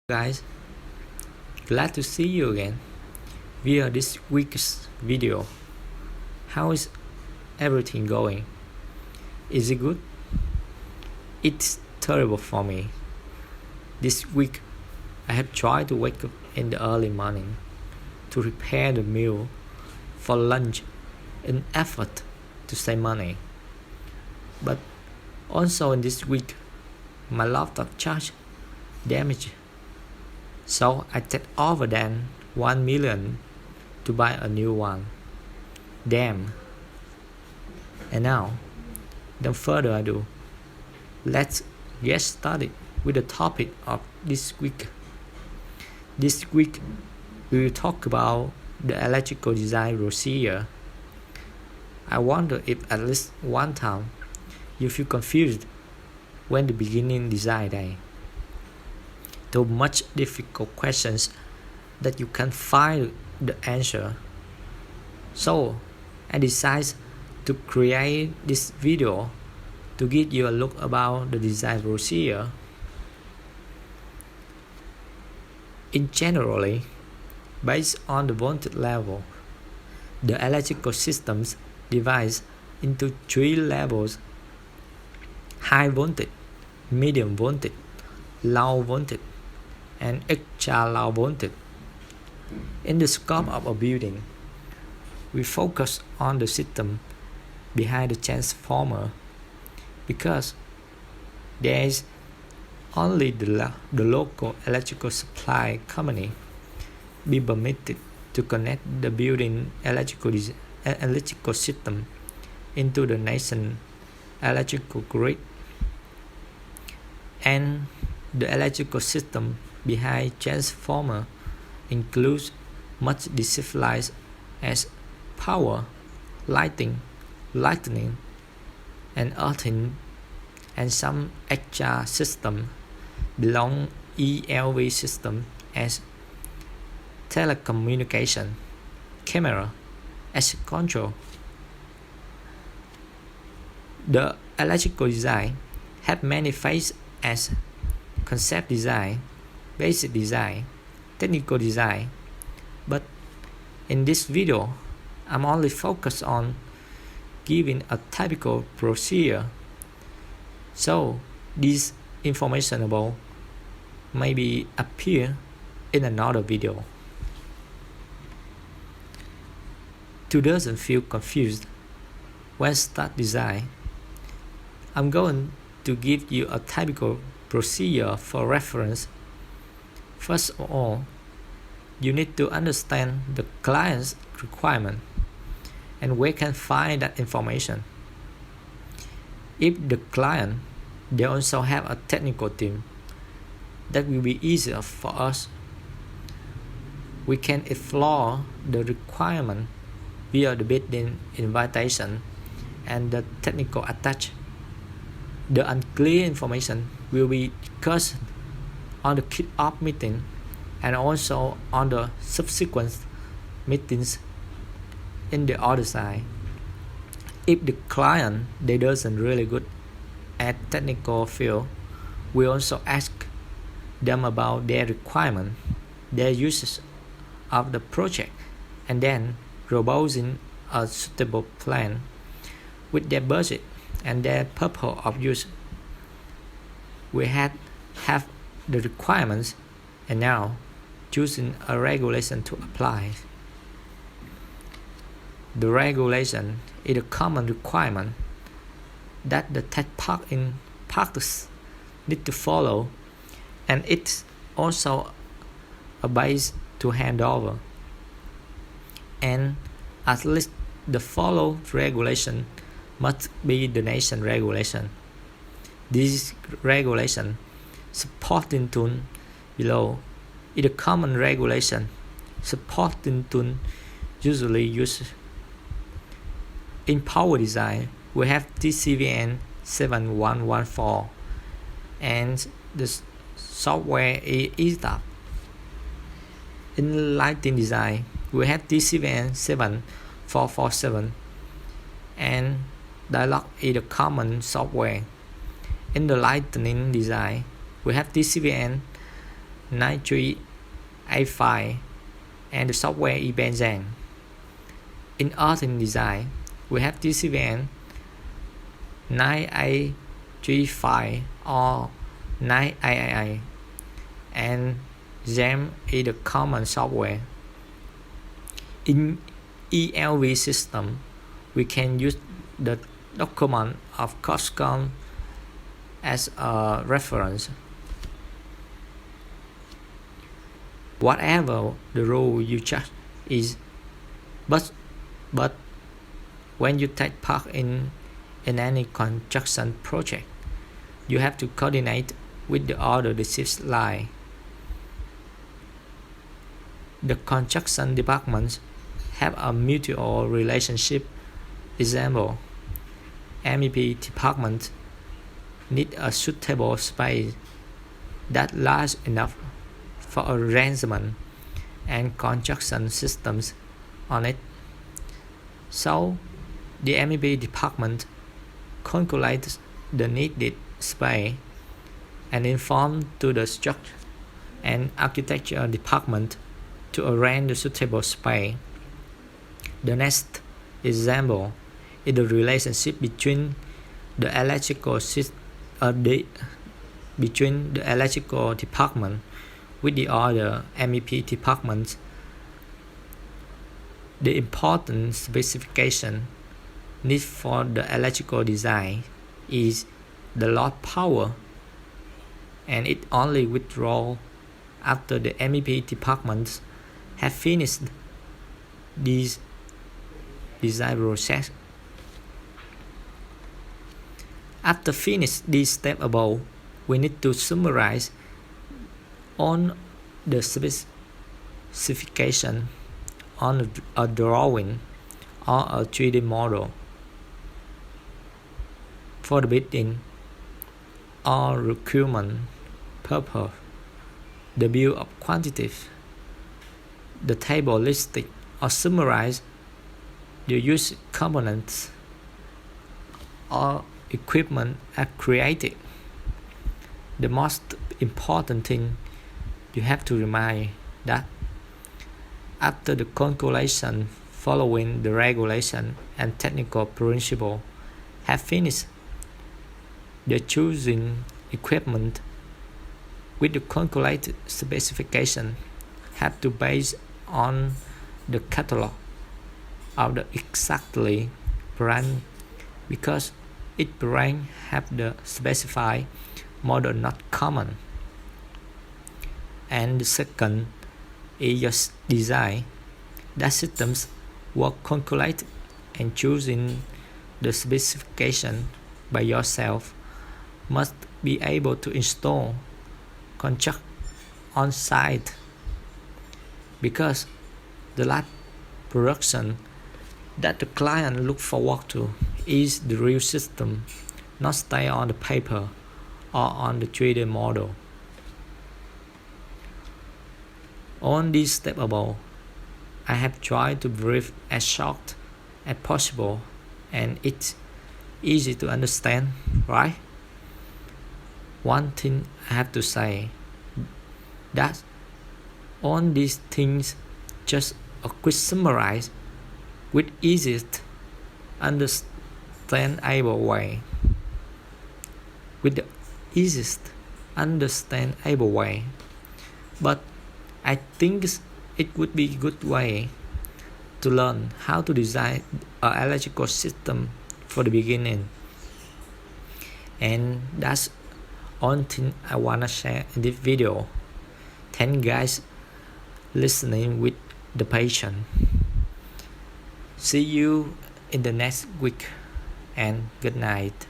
Guys, glad to see you again via this week's video. How is everything going? Is it good? It's terrible for me. This week I have tried to wake up in the early morning to prepare the meal for lunch in effort to save money. But also in this week my laptop charge damaged. So I take over than 1 million to buy a new one. Damn. And now, without further ado, let's get started with the topic of this week. This week, we will talk about the electrical design procedure. I wonder if at least one time you feel confused when the beginning design day. So much difficult questions that you can't find the answer. So I decided to create this video to give you a look about the design procedure. In generally, based on the voltage level, the electrical systems divides into three levels: high voltage, medium voltage, low voltage, and extra low voltage. In the scope of a building, we focus on the system behind the transformer because there is only the local electrical supply company be permitted to connect the building electrical system into the nation electrical grid, and the electrical system behind transformer includes much disciplines as power, lighting, lightning, and earthing, and some extra system belong ELV system as telecommunication, camera, as control. The electrical design have many phases as concept design, basic design, technical design, but in this video I'm only focused on giving a typical procedure, so this information about maybe appear in another video. To doesn't feel confused when start design, I'm going to give you a typical procedure for reference. First of all, you need to understand the client's requirement and where can find that information. If the client they also have a technical team, that will be easier for us. We can explore the requirement via the bidding invitation and the technical attached. The unclear information will be discussed on the kick-off meeting and also on the subsequent meetings in the other side. If the client they doesn't really good at technical field, we also ask them about their requirement, their uses of the project, and then proposing a suitable plan with their budget and their purpose of use. We have the requirements and now choosing a regulation to apply. The regulation is a common requirement that the tech park in practice need to follow, and it's also a base to hand over. And at least the follow regulation must be the nation regulation. This regulation supporting tool below is a common regulation. Supporting tool usually used in power design. We have TCVN 7114 and the software is ESTAP. In lighting design, we have TCVN 7447 and Dialog is a common software. In the lighting design, we have TCVN 9385 and the software is Benzene. In Authent design, we have DCVN 9835 or 9II, and XAMPP is the common software. In ELV system, we can use the document of COSCON as a reference. Whatever the role you choose is, but when you take part in any construction project, you have to coordinate with the other discipline line. The construction departments have a mutual relationship. Example, MEP department need a suitable space that large enough for arrangement and construction systems on it. So the MEP department calculates the needed space and informs to the structure and architecture department to arrange the suitable space. The next example is the relationship between the electrical department with the other MEP departments. The important specification need for the electrical design is the load power, and it only withdraws after the MEP departments have finished this design process. After finish this step above, we need to summarize on the specification on a drawing or a 3D model. For the building or requirement purpose, the bill of quantities, the table listing or summarize the used components or equipment are created. The most important thing you have to remind that after the calculation following the regulation and technical principle have finished, the choosing equipment with the calculated specification have to base on the catalog of the exactly brand, because each brand have the specified model not common. And the second is your design. That systems work calculate and choosing the specification by yourself must be able to install construct on site, because the last production that the client look forward to is the real system, not stay on the paper or on the 3D model. On this step above, I have tried to brief as short as possible, and it's easy to understand, right? One thing I have to say, that on these things, just a quick summarize with easiest understandable way. With the easiest understandable way. But I think it would be a good way to learn how to design an electrical system for the beginning. And that's all thing I wanna share in this video. Thank you guys listening with the patience. See you in the next week, and good night.